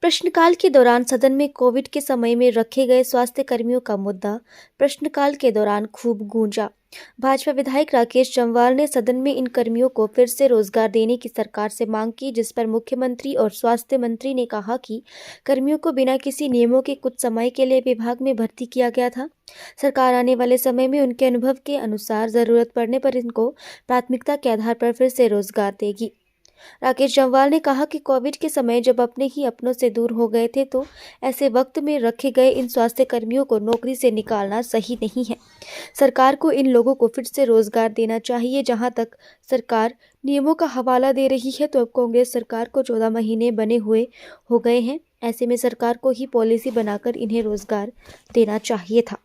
प्रश्नकाल के दौरान सदन में कोविड के समय में रखे गए स्वास्थ्य कर्मियों का मुद्दा प्रश्नकाल के दौरान खूब गूंजा। भाजपा विधायक राकेश जम्वाल ने सदन में इन कर्मियों को फिर से रोजगार देने की सरकार से मांग की, जिस पर मुख्यमंत्री और स्वास्थ्य मंत्री ने कहा कि कर्मियों को बिना किसी नियमों के कुछ समय के लिए विभाग में भर्ती किया गया था। सरकार आने वाले समय में उनके अनुभव के अनुसार जरूरत पड़ने पर इनको प्राथमिकता के आधार पर फिर से रोजगार देगी। राकेश जम्वाल ने कहा कि कोविड के समय जब अपने ही अपनों से दूर हो गए थे, तो ऐसे वक्त में रखे गए इन स्वास्थ्य कर्मियों को नौकरी से निकालना सही नहीं है। सरकार को इन लोगों को फिर से रोजगार देना चाहिए। जहां तक सरकार नियमों का हवाला दे रही है, तो अब कांग्रेस सरकार को 14 महीने बने हुए हो गए हैं। ऐसे में सरकार को ही पॉलिसी बनाकर इन्हें रोजगार देना चाहिए था।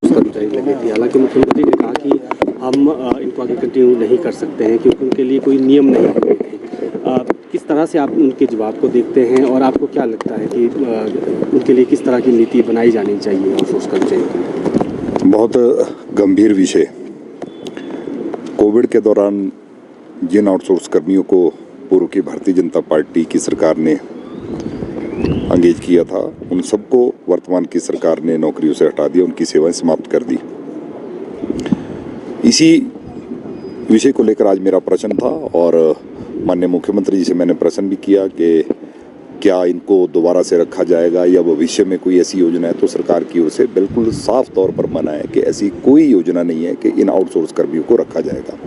हालांकि मुख्यमंत्री ने कहा कि हम इनको आगे कंटिन्यू नहीं कर सकते हैं क्योंकि उनके लिए कोई नियम नहीं है। किस तरह से आप उनके जवाब को देखते हैं और आपको क्या लगता है कि उनके लिए किस तरह की नीति बनाई जानी चाहिए आउटसोर्स कर्मचारियों के लिए? बहुत गंभीर विषय। कोविड के दौरान जिन आउटसोर्स कर्मियों को पूर्व की भारतीय जनता पार्टी की सरकार ने एंगेज किया था, उन सबको वर्तमान की सरकार ने नौकरियों से हटा दिया, उनकी सेवाएं समाप्त कर दी। इसी विषय को लेकर आज मेरा प्रश्न था और माननीय मुख्यमंत्री जी से मैंने प्रश्न भी किया कि क्या इनको दोबारा से रखा जाएगा या भविष्य में कोई ऐसी योजना है। तो सरकार की ओर से बिल्कुल साफ तौर पर मना है कि ऐसी कोई योजना नहीं है कि इन आउटसोर्स कर्मियों को रखा जाएगा।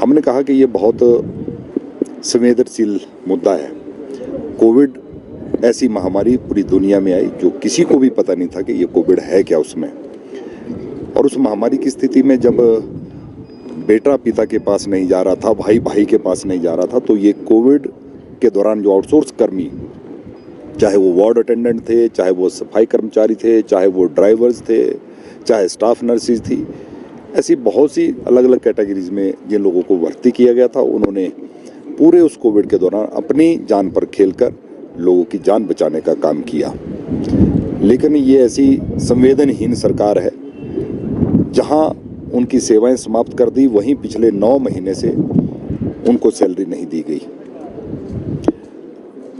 हमने कहा कि ये बहुत संवेदनशील मुद्दा है। कोविड ऐसी महामारी पूरी दुनिया में आई जो किसी को भी पता नहीं था कि ये कोविड है क्या उसमें। और उस महामारी की स्थिति में जब बेटा पिता के पास नहीं जा रहा था, भाई भाई के पास नहीं जा रहा था, तो ये कोविड के दौरान जो आउटसोर्स कर्मी, चाहे वो वार्ड अटेंडेंट थे, चाहे वो सफाई कर्मचारी थे, चाहे वो ड्राइवर्स थे, चाहे स्टाफ नर्सेज थी, ऐसी बहुत सी अलग अलग कैटेगरीज में जिन लोगों को भर्ती किया गया था, उन्होंने पूरे उस कोविड के दौरान अपनी जान पर खेलकर लोगों की जान बचाने का काम किया। लेकिन ये ऐसी संवेदनहीन सरकार है जहां उनकी सेवाएं समाप्त कर दी, वहीं पिछले 9 महीने से उनको सैलरी नहीं दी गई।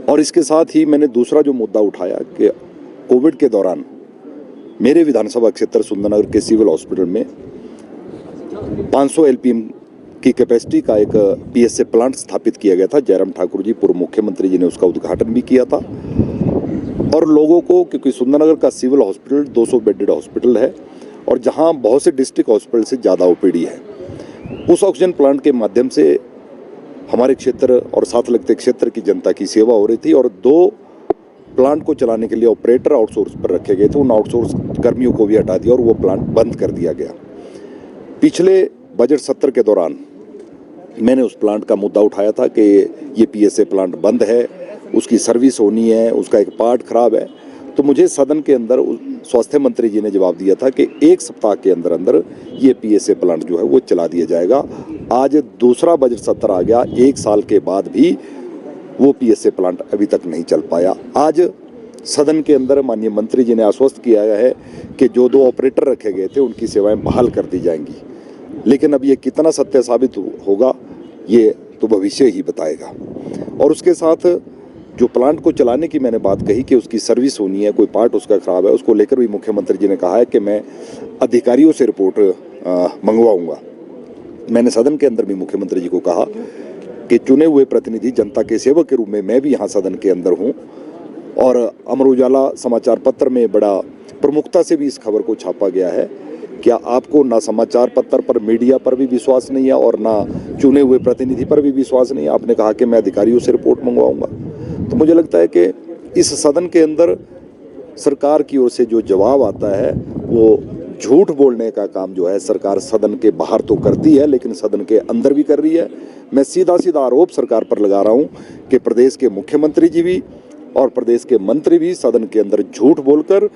और इसके साथ ही मैंने दूसरा जो मुद्दा उठाया कि कोविड के दौरान मेरे विधानसभा क्षेत्र सुंदरनगर के सिविल हॉस्पिटल में 500 एलपीएम की कैपेसिटी का एक पीएसए प्लांट स्थापित किया गया था। जयराम ठाकुर जी पूर्व मुख्यमंत्री जी ने उसका उद्घाटन भी किया था। और लोगों को, क्योंकि सुंदरनगर का सिविल हॉस्पिटल 200 बेडेड हॉस्पिटल है और जहां बहुत से डिस्ट्रिक्ट हॉस्पिटल से ज़्यादा ओपीडी है, उस ऑक्सीजन प्लांट के माध्यम से हमारे क्षेत्र और साथ लगते क्षेत्र की जनता की सेवा हो रही थी। और 2 प्लांट को चलाने के लिए ऑपरेटर आउटसोर्स पर रखे गए थे, उन आउटसोर्स कर्मियों को भी हटा दिया और वो प्लांट बंद कर दिया गया। पिछले बजट सत्र के दौरान मैंने उस प्लांट का मुद्दा उठाया था कि ये पीएसए प्लांट बंद है, उसकी सर्विस होनी है, उसका एक पार्ट खराब है। तो मुझे सदन के अंदर स्वास्थ्य मंत्री जी ने जवाब दिया था कि 1 सप्ताह के अंदर अंदर ये पीएसए प्लांट जो है वो चला दिया जाएगा। आज दूसरा बजट सत्र आ गया, 1 साल के बाद भी वो पीएसए प्लांट अभी तक नहीं चल पाया। आज सदन के अंदर माननीय मंत्री जी ने आश्वस्त किया है कि जो 2 ऑपरेटर रखे गए थे उनकी सेवाएं बहाल कर दी जाएंगी। लेकिन अब ये कितना सत्य साबित होगा ये तो भविष्य ही बताएगा। और उसके साथ जो प्लांट को चलाने की मैंने बात कही कि उसकी सर्विस होनी है, कोई पार्ट उसका खराब है, उसको लेकर भी मुख्यमंत्री जी ने कहा है कि मैं अधिकारियों से रिपोर्ट मंगवाऊंगा। मैंने सदन के अंदर भी मुख्यमंत्री जी को कहा कि चुने हुए प्रतिनिधि जनता के सेवक के रूप में मैं भी यहाँ सदन के अंदर हूँ। और अमर उजाला समाचार पत्र में बड़ा प्रमुखता से भी इस खबर को छापा गया है। क्या आपको ना समाचार पत्र पर, मीडिया पर भी विश्वास नहीं है और ना चुने हुए प्रतिनिधि पर भी विश्वास नहीं है? आपने कहा कि मैं अधिकारियों से रिपोर्ट मंगवाऊंगा। तो मुझे लगता है कि इस सदन के अंदर सरकार की ओर से जो जवाब आता है वो झूठ बोलने का काम जो है सरकार सदन के बाहर तो करती है, लेकिन सदन के अंदर भी कर रही है। मैं सीधा सीधा आरोप सरकार पर लगा रहा हूं कि प्रदेश के मुख्यमंत्री जी भी और प्रदेश के मंत्री भी सदन के अंदर झूठ बोलकर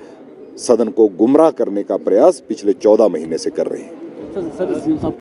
सदन को गुमराह करने का प्रयास पिछले 14 महीने से कर रहे हैं।